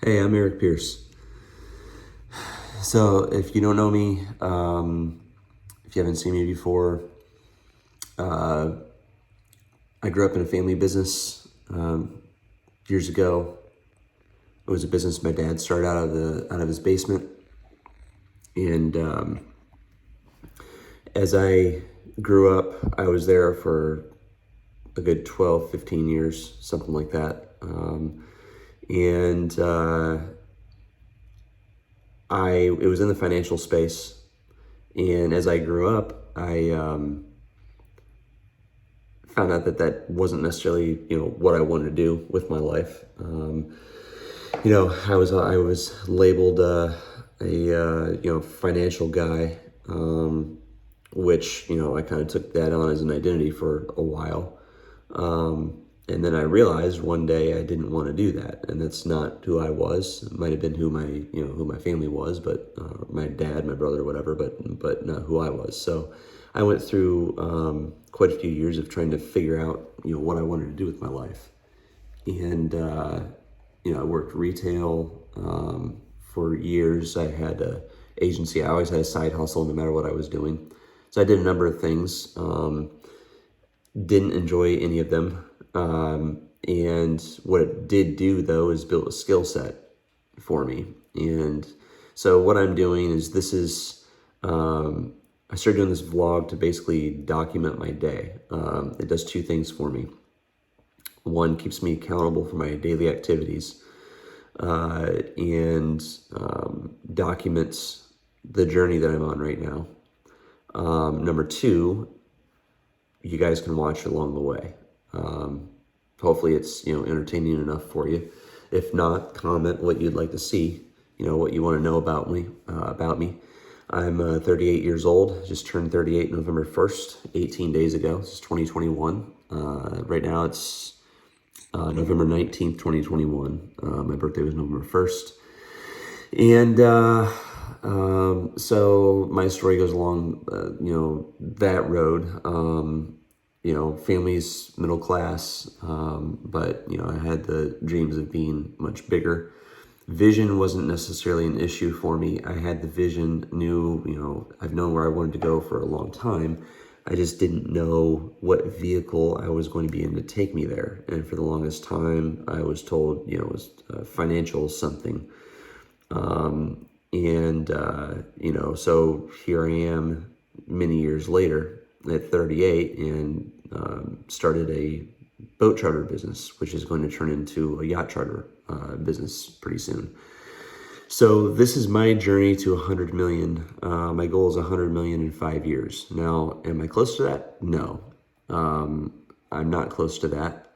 Hey, I'm Eric Pearce. So, if you don't know me, if you haven't seen me before, uh, I grew up in a family business years ago. It was a business my dad started out of his basement, and as I grew up, I was there for a good 12, 15 years, something like that. And it was in the financial space. And as I grew up, I found out that wasn't necessarily, what I wanted to do with my life. I was labeled a financial guy, which, I kind of took that on as an identity for a while. And then I realized one day I didn't want to do that, and that's not who I was. It might have been who my family was, but my dad, my brother, whatever, but not who I was. So I went through quite a few years of trying to figure out, what I wanted to do with my life. And I worked retail for years. I had an agency. I always had a side hustle, no matter what I was doing. So I did a number of things. Didn't enjoy any of them. And what it did do, though, is build a skill set for me. And so what I'm doing is I started doing this vlog to basically document my day. It does two things for me. One, keeps me accountable for my daily activities, and documents the journey that I'm on right now. Number two, you guys can watch along the way. Hopefully it's, entertaining enough for you. If not, comment what you'd like to see, what you want to know about me. I'm 38 years old, just turned 38 November 1st, 18 days ago. This is 2021. Right now it's November 19th, 2021. My birthday was November 1st. And so my story goes along, that road. Family's middle class, but, I had the dreams of being much bigger. Vision wasn't necessarily an issue for me. I had the vision, I've known where I wanted to go for a long time. I just didn't know what vehicle I was going to be in to take me there. And for the longest time, I was told, it was financial something. So here I am many years later at 38 and started a boat charter business, which is going to turn into a yacht charter business pretty soon. So this is my journey to 100 million. My goal is 100 million in 5 years. Now, am I close to that? No. I'm not close to that.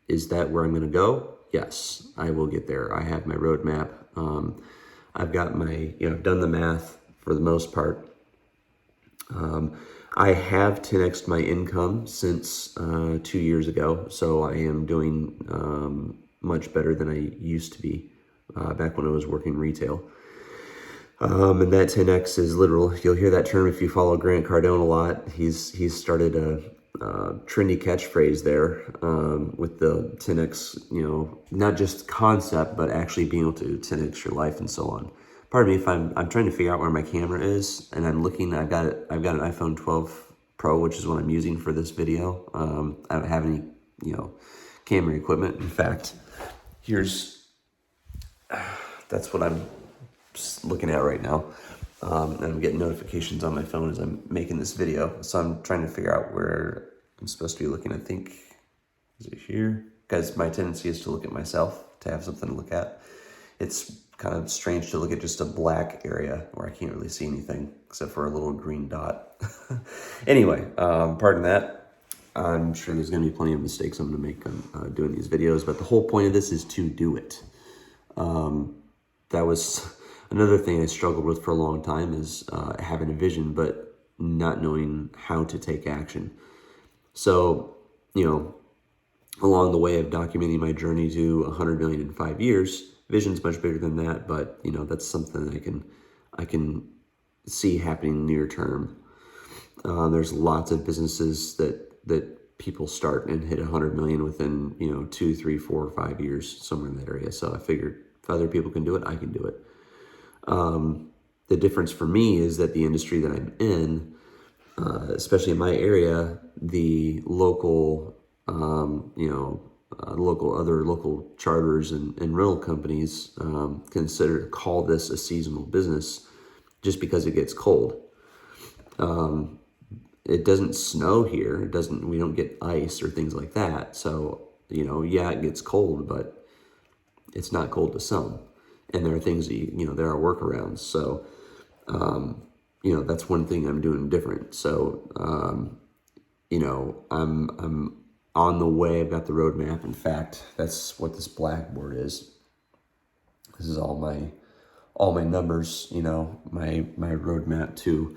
Is that where I'm going to go? Yes, I will get there. I have my roadmap. I've got my, I've done the math for the most part. I have 10x'd my income since 2 years ago, so I am doing much better than I used to be back when I was working retail. And that 10x is literal. You'll hear that term if you follow Grant Cardone a lot. He's started a trendy catchphrase there with the 10x, not just concept, but actually being able to 10x your life and so on. Pardon me if I'm trying to figure out where my camera is, and I'm looking. I've got an iPhone 12 Pro, which is what I'm using for this video. I don't have any, camera equipment. In fact, that's what I'm looking at right now. And I'm getting notifications on my phone as I'm making this video. So I'm trying to figure out where I'm supposed to be looking. I think, is it here? Because my tendency is to look at myself, to have something to look at. It's kind of strange to look at just a black area where I can't really see anything except for a little green dot. Anyway, pardon that. I'm sure there's going to be plenty of mistakes I'm going to make doing these videos, but the whole point of this is to do it. That was another thing I struggled with for a long time, is having a vision, but not knowing how to take action. So, along the way of documenting my journey to 100 million in 5 years, vision's much bigger than that, but, that's something that I can see happening near term. There's lots of businesses that people start and hit 100 million within, 2, 3, 4, 5 years, somewhere in that area. So I figured If other people can do it, I can do it. The difference for me is that the industry that I'm in, especially in my area, the local, local charters and rental companies call this a seasonal business just because it gets cold. It doesn't snow here. We don't get ice or things like that. So, it gets cold, but it's not cold to some. And there are things that, there are workarounds. So, that's one thing I'm doing different. So, I'm on the way. I've got the roadmap. In fact, that's what this blackboard is. This is all my numbers, my roadmap to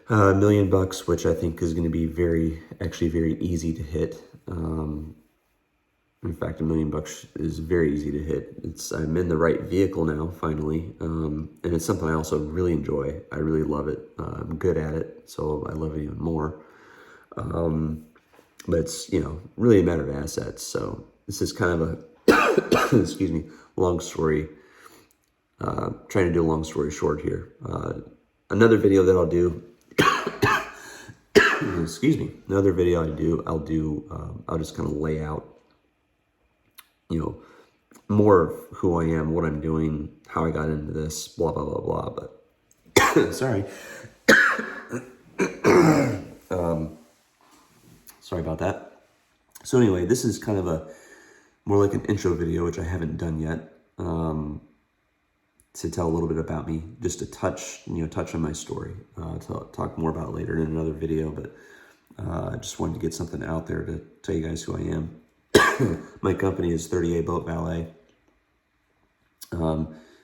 $1 million, which I think is going to be very easy to hit. In fact, $1 million is very easy to hit. I'm in the right vehicle now, finally, and it's something I also really enjoy. I really love it. I'm good at it, so I love it even more. But it's really a matter of assets. So this is kind of a excuse me, long story. Trying to do a long story short here. Another video that I'll do. Excuse me. Another video I'll just kind of lay out, more of who I am, what I'm doing, how I got into this, blah, blah, blah, blah. But sorry. Sorry about that. So anyway, this is kind of more like an intro video, which I haven't done yet, to tell a little bit about me, just to touch on my story, to talk more about later in another video. But I just wanted to get something out there to tell you guys who I am. My company is 30A Boat Valet.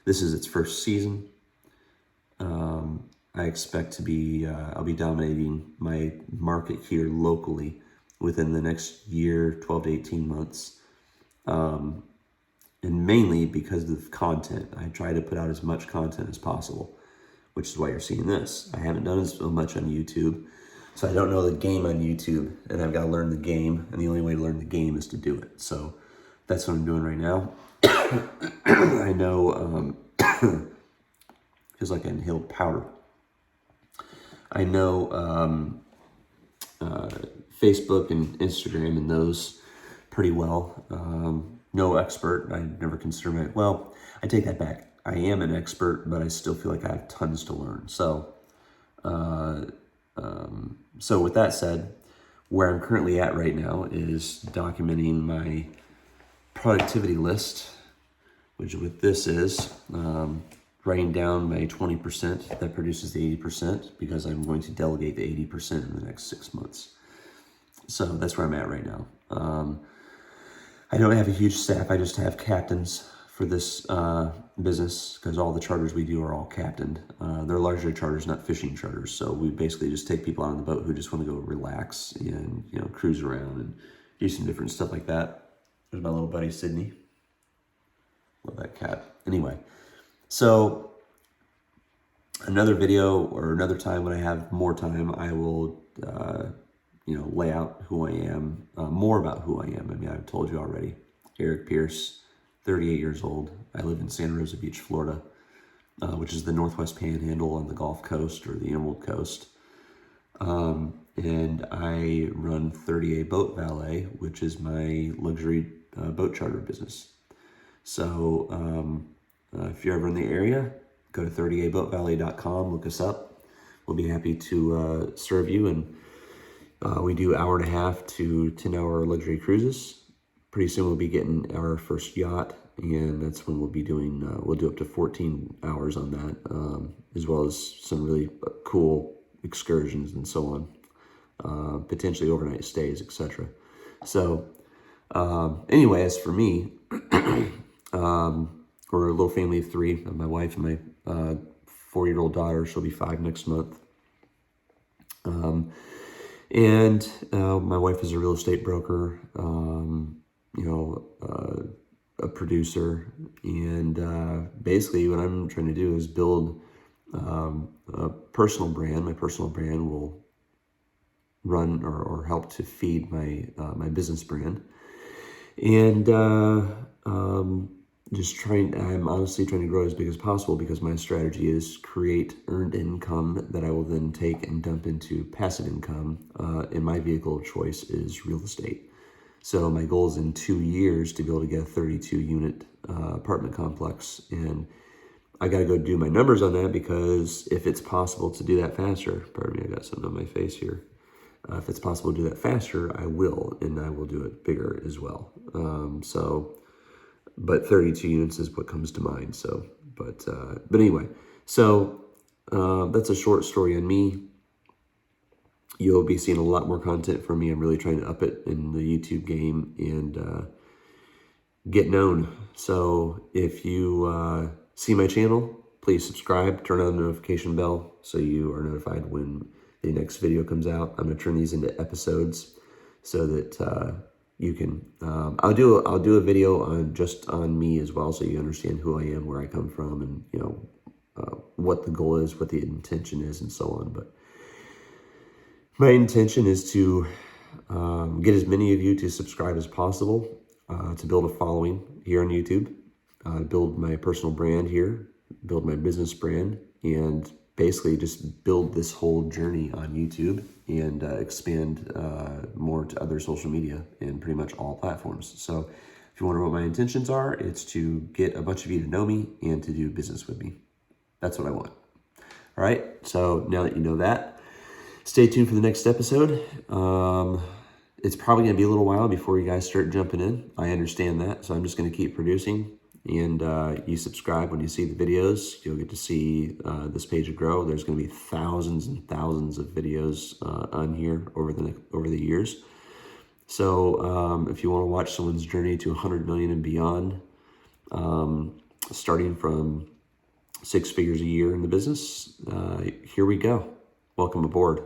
This is its first season. I expect to be, I'll be dominating my market here locally within the next year, 12 to 18 months. And mainly because of content. I try to put out as much content as possible, which is why you're seeing this. I haven't done as much on YouTube, so I don't know the game on YouTube, and I've got to learn the game, and the only way to learn the game is to do it. So that's what I'm doing right now. I know, feels like I inhaled powder. I know Facebook and Instagram and those pretty well. No expert. I never consider I take that back. I am an expert, but I still feel like I have tons to learn. So, so with that said, where I'm currently at right now is documenting my productivity list, which with this is writing down my 20% that produces the 80%, because I'm going to delegate the 80% in the next 6 months. So that's where I'm at right now. I don't have a huge staff. I just have captains for this business, because all the charters we do are all captained. They're largely charters, not fishing charters. So we basically just take people out on the boat who just want to go relax and cruise around and do some different stuff like that. There's my little buddy Sydney. Love that cat. Anyway, so another video or another time when I have more time, I will lay out who I am, more about who I am. I mean, I've told you already. Eric Pearce, 38 years old. I live in Santa Rosa Beach, Florida, which is the Northwest Panhandle on the Gulf Coast or the Emerald Coast. And I run 30A Boat Valet, which is my luxury boat charter business. So if you're ever in the area, go to 30aboatvalet.com, look us up. We'll be happy to serve you. And we do 1.5 to 10-hour luxury cruises. Pretty soon we'll be getting our first yacht, and that's when we'll be doing, we'll do up to 14 hours on that, as well as some really cool excursions and so on, potentially overnight stays, etc. So anyway, as for me, we're a little family of 3, my wife and my 4-year-old daughter. She'll be 5 next month. And my wife is a real estate broker, a producer, and basically what I'm trying to do is build a personal brand. My personal brand will run or help to feed my my business brand, and I'm honestly trying to grow as big as possible because my strategy is create earned income that I will then take and dump into passive income. And my vehicle of choice is real estate. So my goal is in 2 years to be able to get a 32 unit apartment complex. And I got to go do my numbers on that, because if it's possible to do that faster, pardon me, I got something on my face here. If it's possible to do that faster, I will, and I will do it bigger as well. But 32 units is what comes to mind. So, but anyway, so that's a short story on me. You'll be seeing a lot more content from me. I'm really trying to up it in the YouTube game and get known. So if you see my channel, please subscribe, turn on the notification bell so you are notified when the next video comes out. I'm gonna turn these into episodes so that you can. I'll do a video on me as well, so you understand who I am, where I come from, and what the goal is, what the intention is, and so on. But my intention is to get as many of you to subscribe as possible, to build a following here on YouTube, build my personal brand here, build my business brand, and basically just build this whole journey on YouTube and expand more to other social media and pretty much all platforms. So if you wonder what my intentions are, it's to get a bunch of you to know me and to do business with me. That's what I want. All right, so now that you know that, stay tuned for the next episode. It's probably going to be a little while before you guys start jumping in. I understand that, so I'm just going to keep producing. And you subscribe when you see the videos. You'll get to see this page grow. There's going to be thousands and thousands of videos on here over the years. So if you want to watch someone's journey to 100 million and beyond, starting from 6 figures a year in the business, here we go. Welcome aboard.